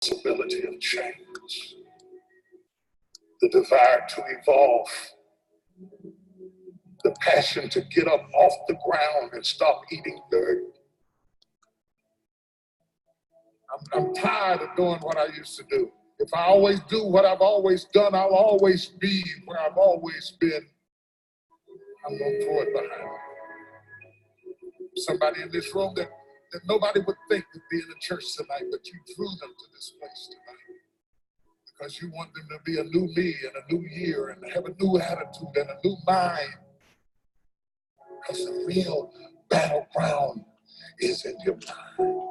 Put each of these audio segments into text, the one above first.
possibility of change, the desire to evolve, the passion to get up off the ground and stop eating dirt. I'm tired of doing what I used to do. If I always do what I've always done, I'll always be where I've always been. I'm going to throw it behind me. Somebody in this room that nobody would think would be in the church tonight, but you drew them to this place tonight because you want them to be a new me and a new year and have a new attitude and a new mind. Because the real battleground is in your mind.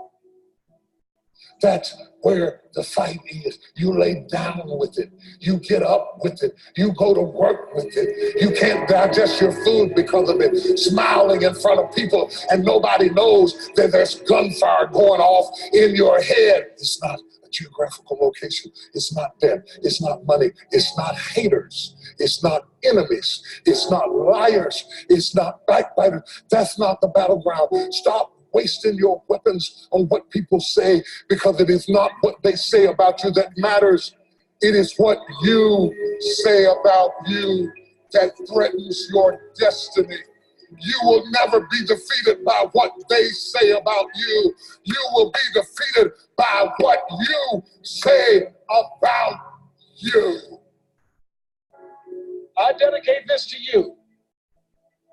That's where the fight is. You lay down with it. You get up with it. You go to work with it. You can't digest your food because of it. Smiling in front of people and nobody knows that there's gunfire going off in your head. It's not a geographical location. It's not death. It's not money. It's not haters. It's not enemies. It's not liars. It's not backbiters. That's not the battleground. Stop wasting your weapons on what people say, because it is not what they say about you that matters. It is what you say about you that threatens your destiny. You will never be defeated by what they say about you. You will be defeated by what you say about you. I dedicate this to you,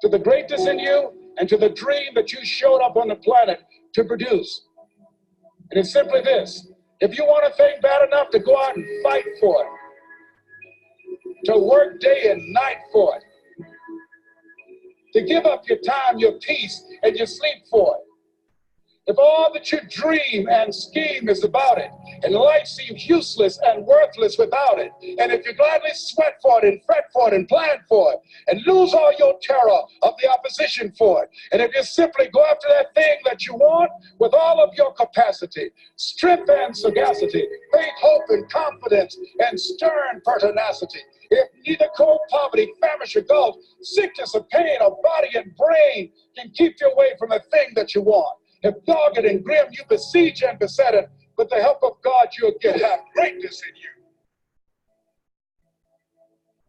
to the greatness in you, and to the dream that you showed up on the planet to produce. And it's simply this: if you want a thing bad enough to go out and fight for it, to work day and night for it, to give up your time, your peace, and your sleep for it, if all that you dream and scheme is about it, and life seems useless and worthless without it, and if you gladly sweat for it and fret for it and plan for it, and lose all your terror of the opposition for it, and if you simply go after that thing that you want with all of your capacity, strength and sagacity, faith, hope, and confidence, and stern pertinacity, if neither cold poverty, famish, or gulf, sickness or pain, or body and brain can keep you away from the thing that you want, if dogged and grim you besiege and beset it, with the help of God you'll get have greatness in you.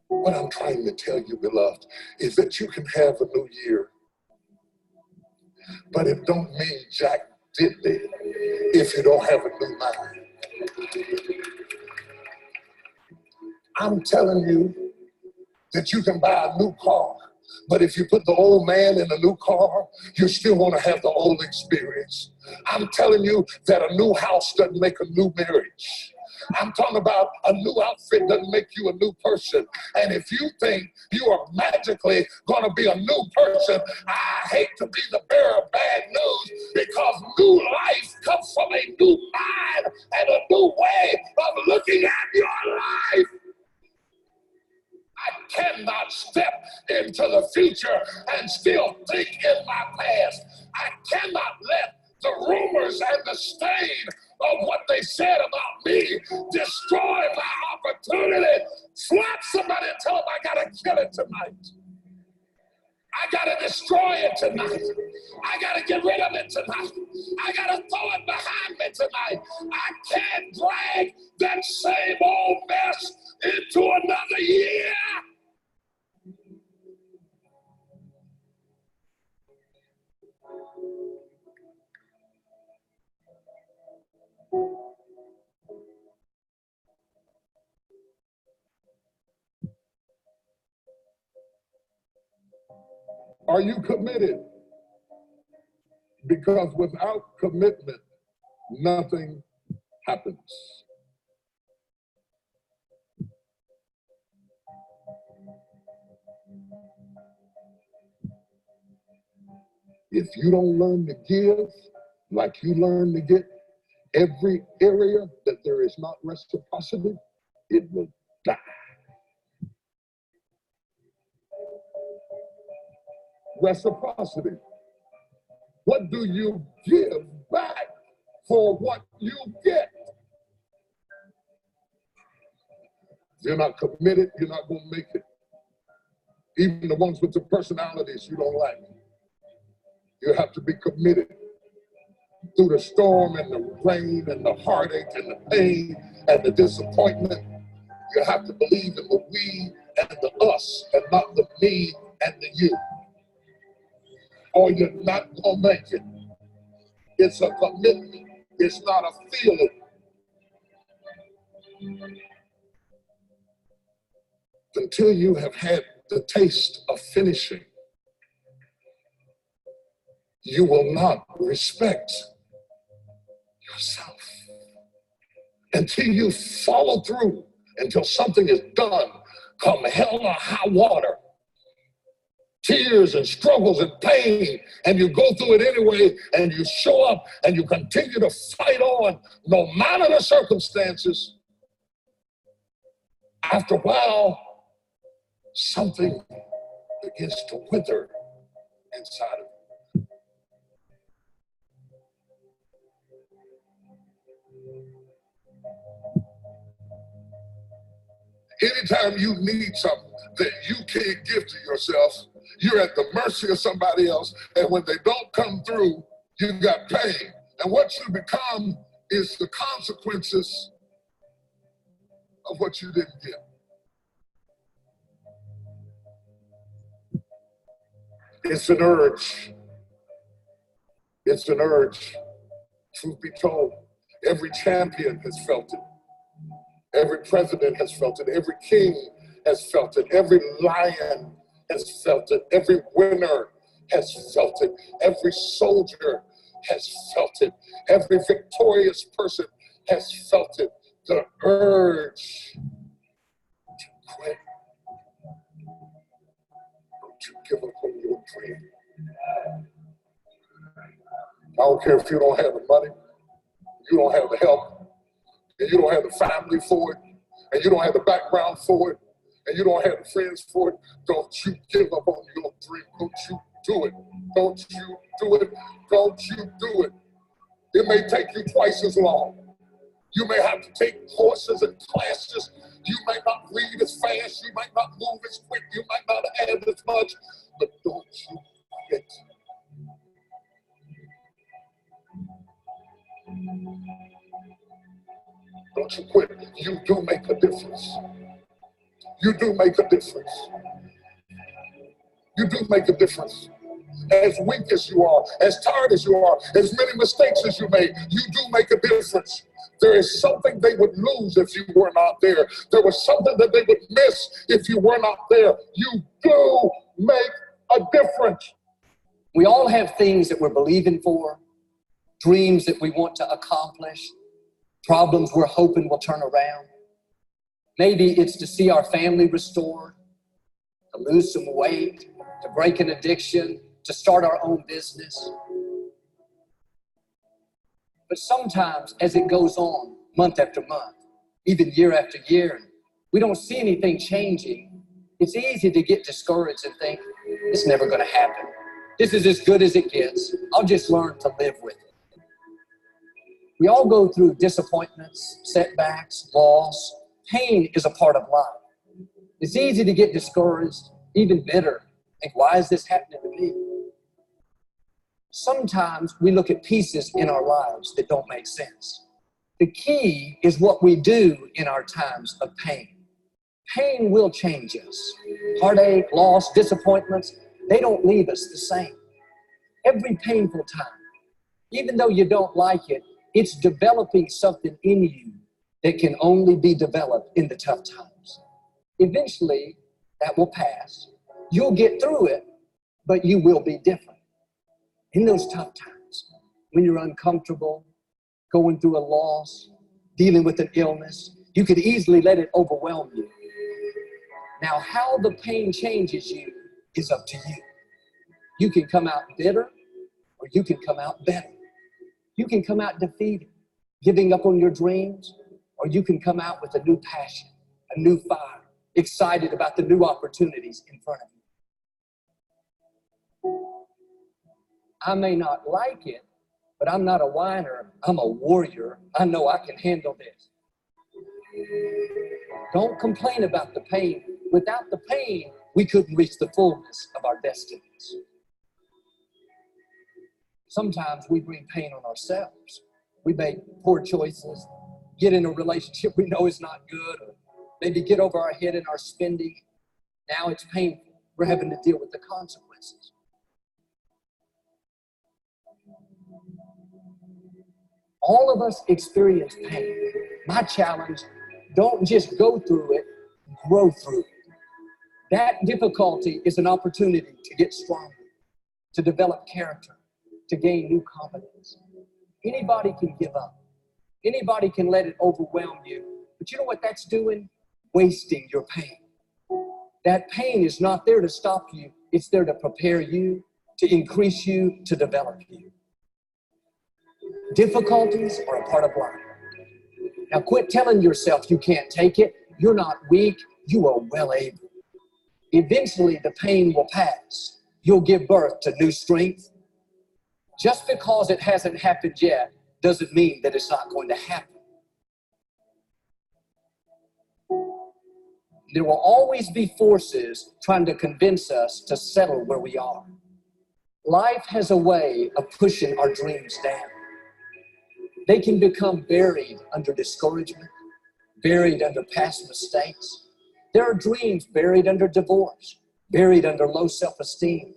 What I'm trying to tell you, beloved, is that you can have a new year, but it don't mean jack diddly if you don't have a new mind. I'm telling you that you can buy a new car, but if you put the old man in a new car, you still want to have the old experience. I'm telling you that a new house doesn't make a new marriage. I'm talking about a new outfit doesn't make you a new person. And if you think you are magically going to be a new person, I hate to be the bearer of bad news, because new life comes from a new mind and a new way of looking at your life. I cannot step into the future and still think in my past. I cannot let the rumors and the stain of what they said about me destroy my opportunity. Slap somebody and tell them I gotta kill it tonight. I gotta destroy it tonight. I gotta get rid of it tonight. I gotta throw it behind me tonight. I can't drag that same old mess into another year. Are you committed? Because without commitment, nothing happens. If you don't learn to give like you learn to get, every area that there is not reciprocity, it will die. Reciprocity. What do you give back for what you get? If you're not committed, you're not going to make it. Even the ones with the personalities you don't like. You have to be committed. through the storm and the rain and the heartache and the pain and the disappointment. You have to believe in the we and the us and not the me and the you, or you're not going to make it. It's a commitment. It's not a feeling. Until you have had the taste of finishing, you will not respect yourself. Until you follow through, until something is done, come hell or high water, tears and struggles and pain, and you go through it anyway, and you show up and you continue to fight on no matter the circumstances. After a while, something begins to wither inside of you. Anytime you need something that you can't give to yourself, you're at the mercy of somebody else, and when they don't come through, you got pain. And what you become is the consequences of what you didn't get. It's an urge. It's an urge. Truth be told, every champion has felt it. Every president has felt it. Every king has felt it. Every lion has felt it. Every winner has felt it. Every soldier has felt it. Every victorious person has felt it. The urge to quit. Don't you give up on your dream. I don't care if you don't have the money, you don't have the help, and you don't have the family for it, and you don't have the background for it, and you don't have the friends for it. Don't you give up on your dream. Don't you do it. Don't you do it. Don't you do it. It may take you twice as long. You may have to take courses and classes. You might not read as fast. You might not move as quick. You might not add as much. But don't you quit. Don't you quit. You do make a difference. You do make a difference. You do make a difference. As weak as you are, as tired as you are, as many mistakes as you made, you do make a difference. There is something they would lose if you were not there. There was something that they would miss if you were not there. You do make a difference. We all have things that we're believing for, dreams that we want to accomplish, problems we're hoping will turn around. Maybe it's to see our family restored, to lose some weight, to break an addiction, to start our own business. But sometimes as it goes on, month after month, even year after year, we don't see anything changing. It's easy to get discouraged and think, it's never going to happen. This is as good as it gets. I'll just learn to live with it. We all go through disappointments, setbacks, loss. Pain is a part of life. It's easy to get discouraged, even bitter. Think, why is this happening to me? Sometimes we look at pieces in our lives that don't make sense. The key is what we do in our times of pain. Pain will change us. Heartache, loss, disappointments, they don't leave us the same. Every painful time, even though you don't like it, it's developing something in you that can only be developed in the tough times. Eventually, that will pass. You'll get through it, but you will be different. In those tough times, when you're uncomfortable, going through a loss, dealing with an illness, you could easily let it overwhelm you. Now, how the pain changes you is up to you. You can come out bitter, or you can come out better. You can come out defeated, giving up on your dreams, or you can come out with a new passion, a new fire, excited about the new opportunities in front of you. I may not like it, but I'm not a whiner. I'm a warrior. I know I can handle this. Don't complain about the pain. Without the pain, we couldn't reach the fullness of our destinies. Sometimes we bring pain on ourselves. We make poor choices, get in a relationship we know is not good, or maybe get over our head in our spending. Now it's painful. We're having to deal with the consequences. All of us experience pain. My challenge, don't just go through it, grow through it. That difficulty is an opportunity to get stronger, to develop character, to gain new confidence. Anybody can give up. Anybody can let it overwhelm you. But you know what that's doing? Wasting your pain. That pain is not there to stop you. It's there to prepare you, to increase you, to develop you. Difficulties are a part of life. Now quit telling yourself you can't take it. You're not weak. You are well able. Eventually the pain will pass. You'll give birth to new strength. Just because it hasn't happened yet doesn't mean that it's not going to happen. There will always be forces trying to convince us to settle where we are. Life has a way of pushing our dreams down. They can become buried under discouragement, buried under past mistakes. There are dreams buried under divorce, buried under low self-esteem.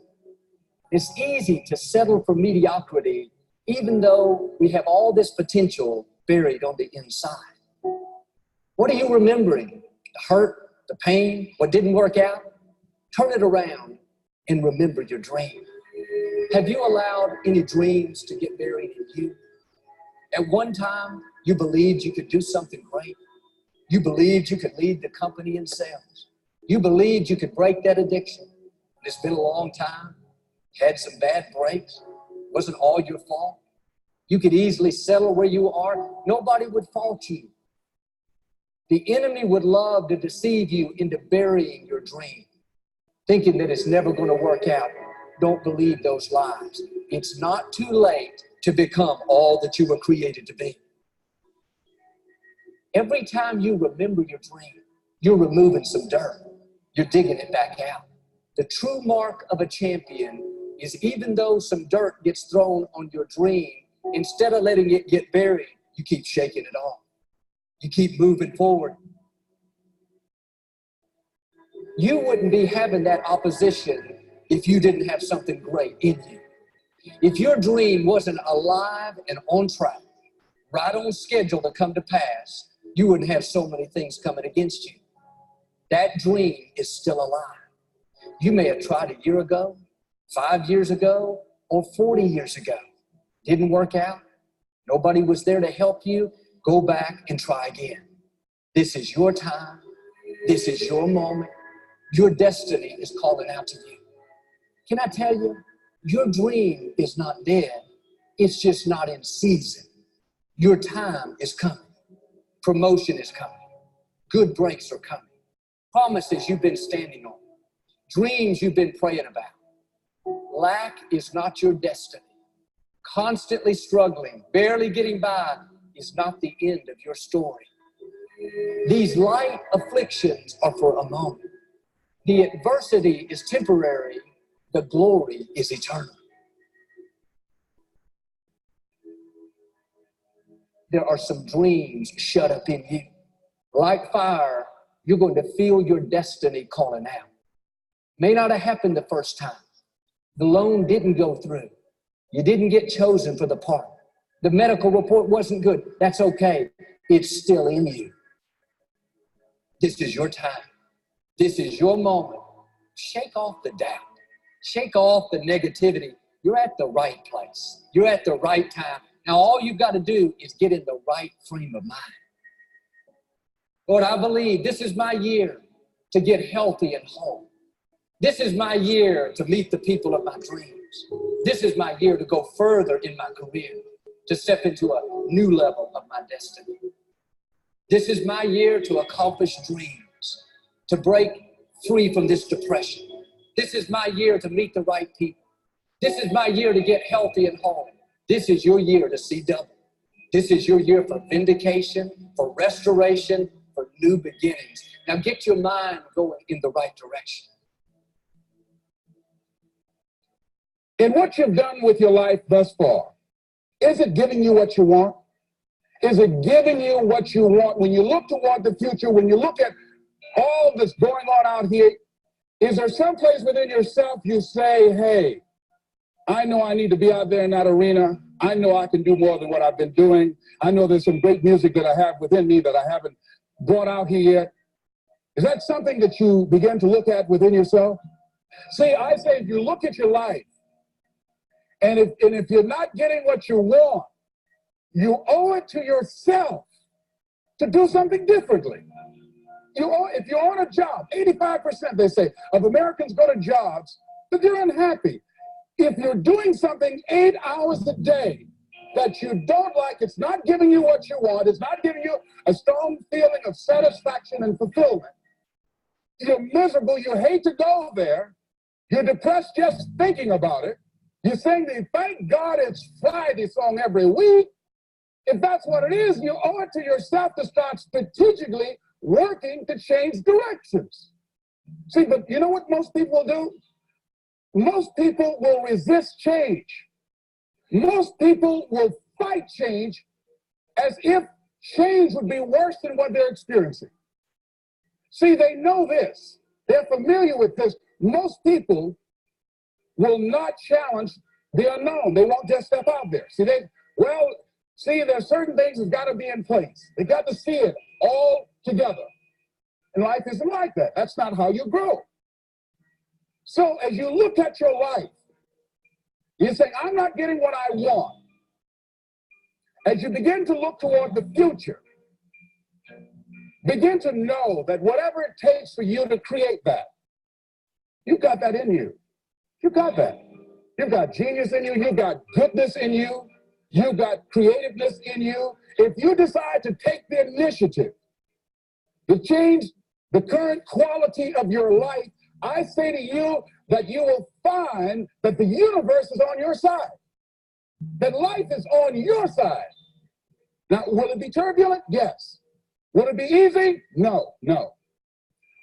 It's easy to settle for mediocrity, even though we have all this potential buried on the inside. What are you remembering? The hurt, the pain, what didn't work out? Turn it around and remember your dream. Have you allowed any dreams to get buried in you? At one time, you believed you could do something great. You believed you could lead the company in sales. You believed you could break that addiction. It's been a long time. Had some bad breaks. Wasn't all your fault. You could easily settle where you are. Nobody would fault you. The enemy would love to deceive you into burying your dream, thinking that it's never going to work out. Don't believe those lies. It's not too late to become all that you were created to be. Every time you remember your dream, you're removing some dirt. You're digging it back out. The true mark of a champion is even though some dirt gets thrown on your dream, instead of letting it get buried, you keep shaking it off. You keep moving forward. You wouldn't be having that opposition if you didn't have something great in you. If your dream wasn't alive and on track, right on schedule to come to pass, you wouldn't have so many things coming against you. That dream is still alive. You may have tried a year ago, 5 years ago, or 40 years ago. Didn't work out. Nobody was there to help you. Go back and try again. This is your time. This is your moment. Your destiny is calling out to you. Can I tell you, your dream is not dead. It's just not in season. Your time is coming. Promotion is coming. Good breaks are coming. Promises you've been standing on. Dreams you've been praying about. Lack is not your destiny. Constantly struggling, barely getting by is not the end of your story. These light afflictions are for a moment. The adversity is temporary. The glory is eternal. There are some dreams shut up in you. Like fire, you're going to feel your destiny calling out. May not have happened the first time. The loan didn't go through. You didn't get chosen for the part. The medical report wasn't good. That's okay. It's still in you. This is your time. This is your moment. Shake off the doubt. Shake off the negativity. You're at the right place. You're at the right time. Now, all you've got to do is get in the right frame of mind. Lord, I believe this is my year to get healthy and whole. This is my year to meet the people of my dreams. This is my year to go further in my career, to step into a new level of my destiny. This is my year to accomplish dreams, to break free from this depression. This is my year to meet the right people. This is my year to get healthy and whole. This is your year to see double. This is your year for vindication, for restoration, for new beginnings. Now get your mind going in the right direction. In what you've done with your life thus far, is it giving you what you want? Is it giving you what you want? When you look toward the future, when you look at all that's going on out here, is there some place within yourself you say, hey, I know I need to be out there in that arena. I know I can do more than what I've been doing. I know there's some great music that I have within me that I haven't brought out here yet. Is that something that you begin to look at within yourself? See, I say if you look at your life, and if you're not getting what you want, you owe it to yourself to do something differently. If you own a job, 85%, they say, of Americans go to jobs, but they're unhappy. If you're doing something 8 hours a day that you don't like, it's not giving you what you want, it's not giving you a strong feeling of satisfaction and fulfillment. You're miserable, you hate to go there, you're depressed just thinking about it. You sing the Thank God It's Friday song every week. If that's what it is, you owe it to yourself to start strategically working to change directions. See, but you know what most people do? Most people will resist change. Most people will fight change as if change would be worse than what they're experiencing. See, they know this. They're familiar with this. Most people will not challenge the unknown. They won't just step out there. See, there's certain things that's got to be in place. They got to see it all together. And life isn't like that. That's not how you grow. So as you look at your life, you say, I'm not getting what I want. As you begin to look toward the future, begin to know that whatever it takes for you to create that, you've got that in you. You got that. You've got genius in you. You've got goodness in you. You've got creativeness in you. If you decide to take the initiative to change the current quality of your life, I say to you that you will find that the universe is on your side, that life is on your side. Now, will it be turbulent? Yes. Will it be easy? No, no.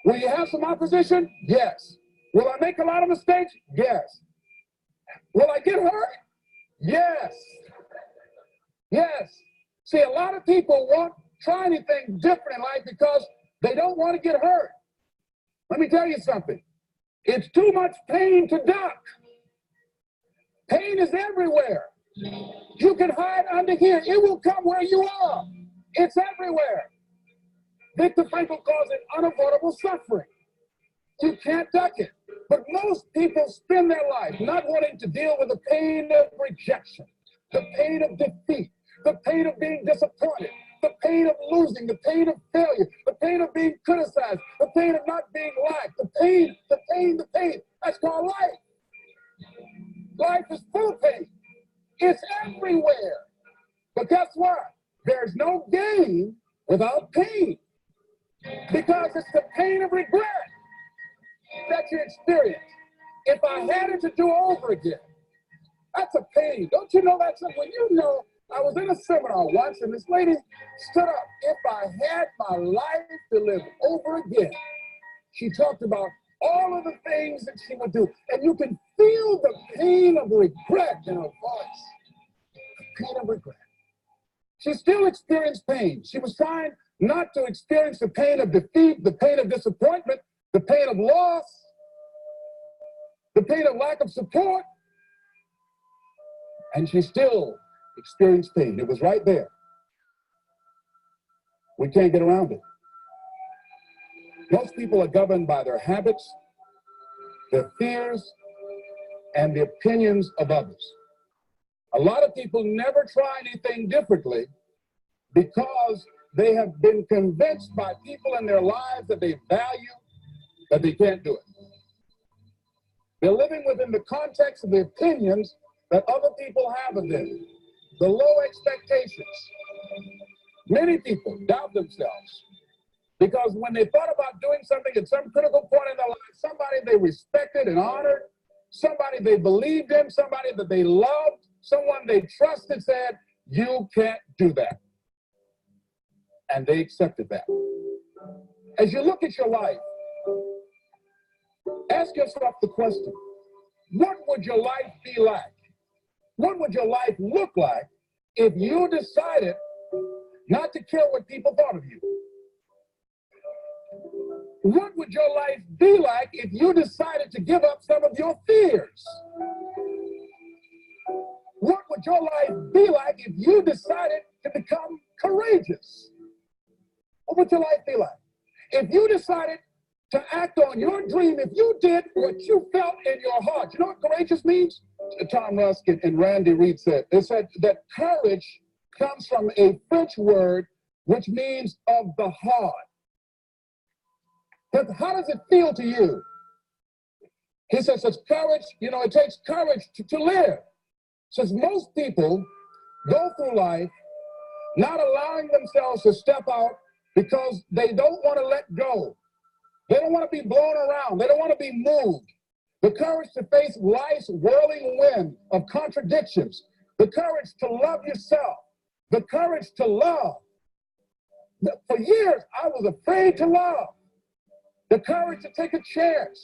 Will you have some opposition? Yes. Will I make a lot of mistakes? Yes. Will I get hurt? Yes. Yes. See, a lot of people won't try anything different in life because they don't want to get hurt. Let me tell you something. It's too much pain to duck. Pain is everywhere. You can hide under here. It will come where you are. It's everywhere. Viktor Frankl calls it unavoidable suffering. You can't duck it. But most people spend their life not wanting to deal with the pain of rejection, the pain of defeat, the pain of being disappointed, the pain of losing, the pain of failure, the pain of being criticized, the pain of not being liked, the pain. That's called life. Life is full of pain. It's everywhere. But guess what? There's no gain without pain. Because it's the pain of regret that you experience. If I had it to do over again, that's a pain. Don't you know that's when you know? I was in a seminar once and this lady stood up. If I had my life to live over again, she talked about all of the things that she would do. And you can feel the pain of regret in her voice. The pain of regret. She still experienced pain. She was trying not to experience the pain of defeat, the pain of disappointment, the pain of loss, the pain of lack of support. And she still experienced pain. It was right there. We can't get around it. Most people are governed by their habits, their fears, and the opinions of others. A lot of people never try anything differently because they have been convinced by people in their lives that they value that they can't do it. They're living within the context of the opinions that other people have of them, the low expectations. Many people doubt themselves because when they thought about doing something at some critical point in their life, somebody they respected and honored, somebody they believed in, somebody that they loved, someone they trusted said, you can't do that. And they accepted that. As you look at your life, ask yourself the question, What would your life be like? What would your life look like if you decided not to care what people thought of you? What would your life be like if you decided to give up some of your fears? What would your life be like if you decided to become courageous? What would your life be like? If you decided to act on your dream, if you did what you felt in your heart. You know what courageous means? Tom Ruskin and Randy Reed said. They said that courage comes from a French word which means of the heart. But how does it feel to you? He says it's courage, you know, it takes courage to live. Says most people go through life not allowing themselves to step out because they don't want to let go. They don't want to be blown around. They don't want to be moved. The courage to face life's whirling wind of contradictions. The courage to love yourself. The courage to love. For years, I was afraid to love. The courage to take a chance.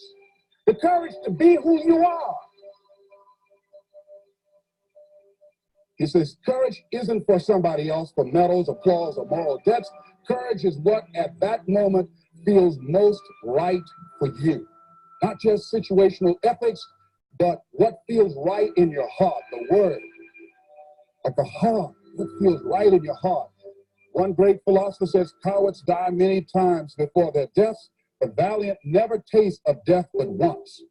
The courage to be who you are. He says, courage isn't for somebody else, for medals, applause, or moral debts. Courage is what at that moment feels most right for you. Not just situational ethics, but what feels right in your heart, the word of the heart, what feels right in your heart. One great philosopher says, cowards die many times before their deaths. The valiant never taste of death but once.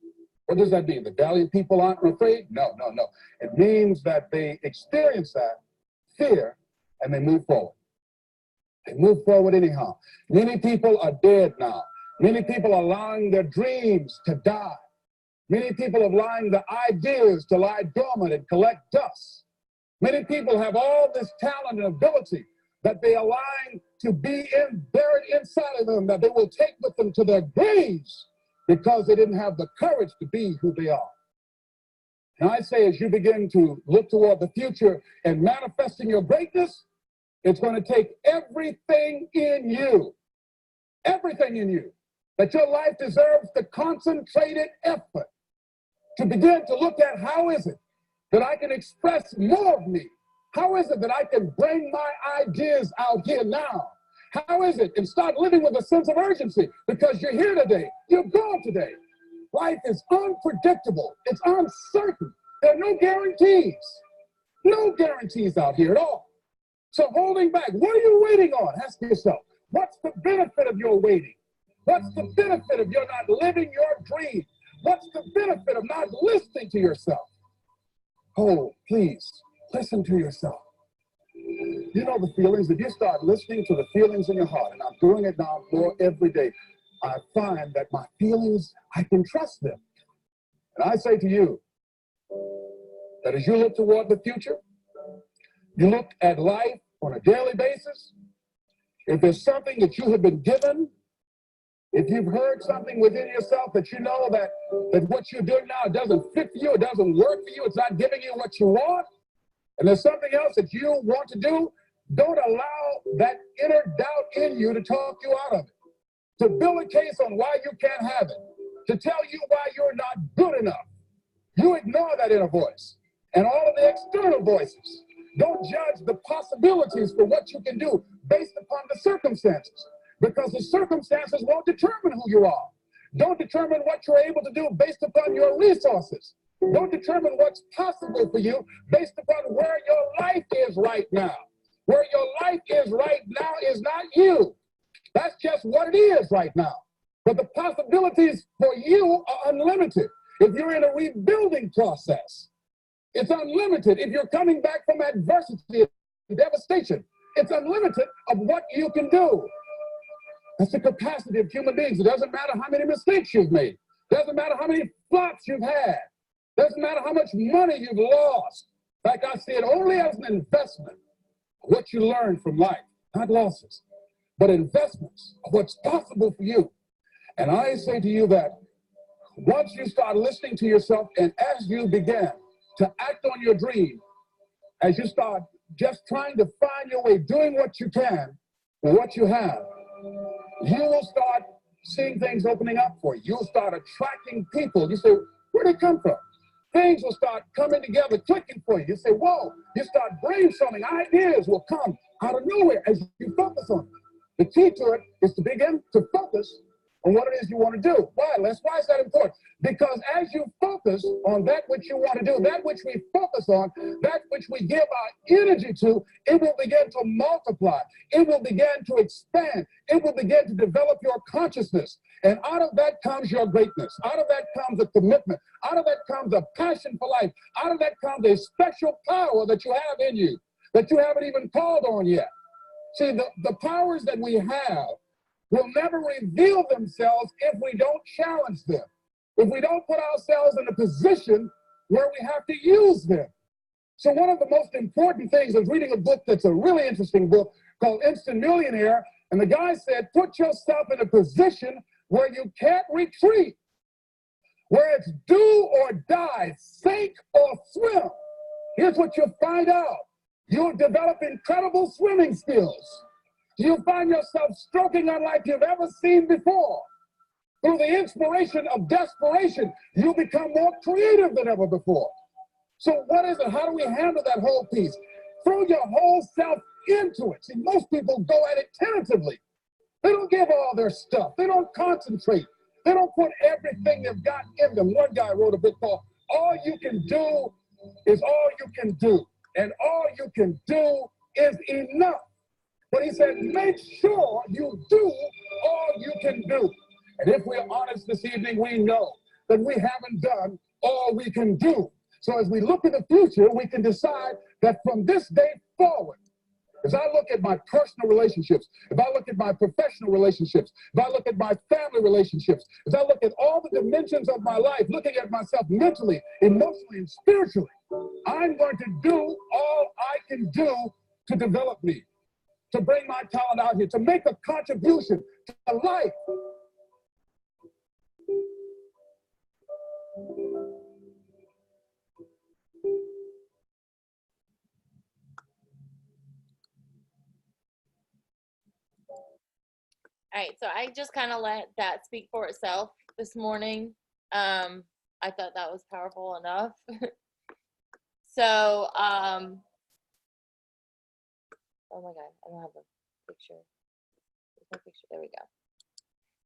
What does that mean? The valiant people aren't afraid? No, no, no. It means that they experience that fear and they move forward. They move forward anyhow. Many people are dead now. Many people are allowing their dreams to die. Many people are allowing their ideas to lie dormant and collect dust. Many people have all this talent and ability that they are allowing to be buried inside of them, that they will take with them to their graves because they didn't have the courage to be who they are. And I say, as you begin to look toward the future and manifesting your greatness, it's going to take everything in you, that your life deserves the concentrated effort to begin to look at how is it that I can express more of me? How is it that I can bring my ideas out here now? How is it? And start living with a sense of urgency because you're here today. You're gone today. Life is unpredictable. It's uncertain. There are no guarantees. No guarantees out here at all. So holding back, what are you waiting on? Ask yourself, what's the benefit of your waiting? What's the benefit of your not living your dream? What's the benefit of not listening to yourself? Oh, please, listen to yourself. You know the feelings, if you start listening to the feelings in your heart, and I'm doing it now more every day, I find that my feelings, I can trust them. And I say to you, that as you look toward the future, you look at life on a daily basis, if there's something that you have been given, if you've heard something within yourself that you know that what you're doing now doesn't fit for you, it doesn't work for you, it's not giving you what you want, and there's something else that you want to do, don't allow that inner doubt in you to talk you out of it, to build a case on why you can't have it, to tell you why you're not good enough. You ignore that inner voice and all of the external voices. Don't judge the possibilities for what you can do based upon the circumstances, because the circumstances won't determine who you are. Don't determine what you're able to do based upon your resources. Don't determine what's possible for you based upon where your life is right now. Where your life is right now is not you. That's just what it is right now. But the possibilities for you are unlimited. If you're in a rebuilding process, it's unlimited. If you're coming back from adversity and devastation, it's unlimited of what you can do. That's the capacity of human beings. It doesn't matter how many mistakes you've made. It doesn't matter how many flops you've had. It doesn't matter how much money you've lost. Like I said, only as an investment of what you learn from life, not losses, but investments of what's possible for you. And I say to you that once you start listening to yourself and as you begin to act on your dream, as you start just trying to find your way, doing what you can with what you have, you will start seeing things opening up for you. You'll start attracting people. You say, where'd they come from? things will start coming together, clicking for you. You say, whoa, you start brainstorming. Ideas will come out of nowhere as you focus on it. The key to it is to begin to focus on what it is you want to do. Why, Les? Why is that important? Because as you focus on that which you want to do, that which we focus on, that which we give our energy to, it will begin to multiply. It will begin to expand. It will begin to develop your consciousness. And out of that comes your greatness. Out of that comes a commitment. Out of that comes a passion for life. Out of that comes a special power that you have in you that you haven't even called on yet. See, the powers that we have will never reveal themselves if we don't challenge them, if we don't put ourselves in a position where we have to use them. So one of the most important things is reading a book that's a really interesting book called Instant Millionaire. And the guy said, put yourself in a position where you can't retreat, where it's do or die, sink or swim. Here's what you'll find out. You'll develop incredible swimming skills. You'll find yourself stroking unlike you've ever seen before. Through the inspiration of desperation, you become more creative than ever before. So what is it? How do we handle that whole piece? Throw your whole self into it. See, most people go at it tentatively. They don't give all their stuff. They don't concentrate. They don't put everything they've got in them. One guy wrote a book called All You Can Do Is All You Can Do. And all you can do is enough. But he said, make sure you do all you can do. And if we're honest this evening, we know that we haven't done all we can do. So as we look at the future, we can decide that from this day forward, as I look at my personal relationships, if I look at my professional relationships, if I look at my family relationships, as I look at all the dimensions of my life, looking at myself mentally, emotionally, and spiritually, I'm going to do all I can do to develop me, to bring my talent out here, to make a contribution to life. All right, so I just kind of let that speak for itself this morning. I thought that was powerful enough. So, oh my God, I don't have a picture. There's no picture. There we go.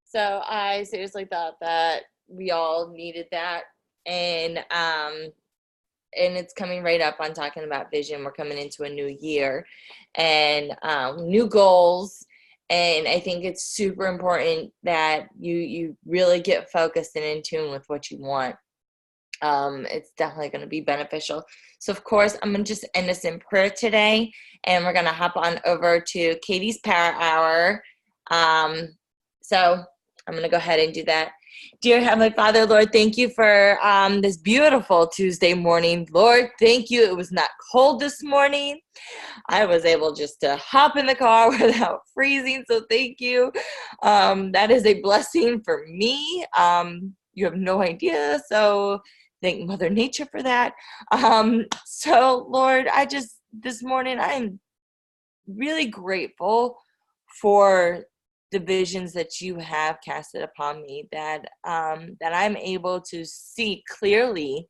So I seriously thought that we all needed that, and it's coming right up on talking about vision. We're coming into a new year, and new goals. And I think it's super important that you really get focused and in tune with what you want. It's definitely going to be beneficial. So, of course, I'm going to just end this in prayer today, and we're going to hop on over to Katie's Power Hour. So I'm going to go ahead and do that. Dear Heavenly Father, Lord, thank you for this beautiful Tuesday morning. Lord, thank you. It was not cold this morning. I was able just to hop in the car without freezing, so thank you. That is a blessing for me. You have no idea, so thank Mother Nature for that. So, Lord, this morning, I'm really grateful for the visions that you have casted upon me, that I'm able to see clearly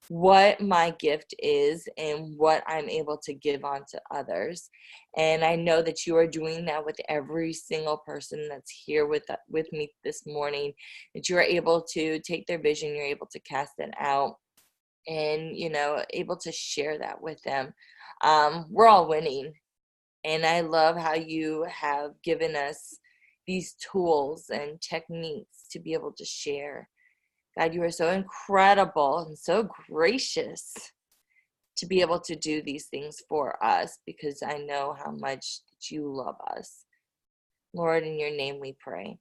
what my gift is and what I'm able to give on to others. And I know that you are doing that with every single person that's here with me this morning, that you are able to take their vision, you're able to cast it out, and, able to share that with them. We're all winning. And I love how you have given us these tools and techniques to be able to share. God, you are so incredible and so gracious to be able to do these things for us, because I know how much that you love us. Lord, in your name we pray.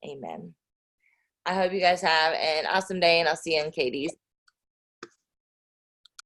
Amen. I hope you guys have an awesome day, and I'll see you in Katie's.